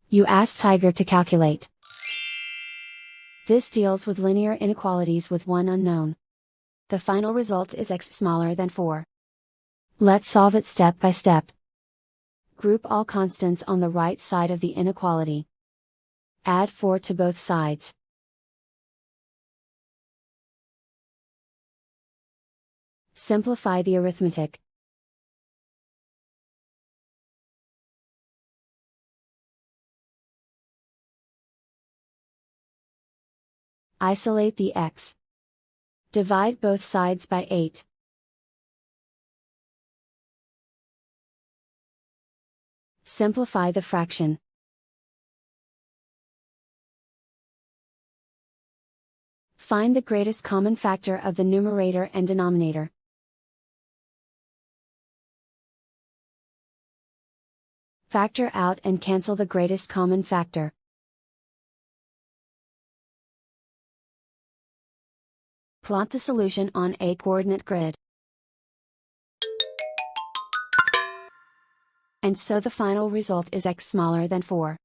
You ask Tiger to calculate. This deals with linear inequalities with one unknown. The final result is x smaller than 4. Let's solve it step by step. Group all constants on the right side of the inequality. Add 4 to both sides. Simplify the arithmetic. Isolate the x. Divide both sides by 8. Simplify the fraction. Find the greatest common factor of the numerator and denominator. Factor out and cancel the greatest common factor. Plot the solution on a coordinate grid. And so the final result is x smaller than 4.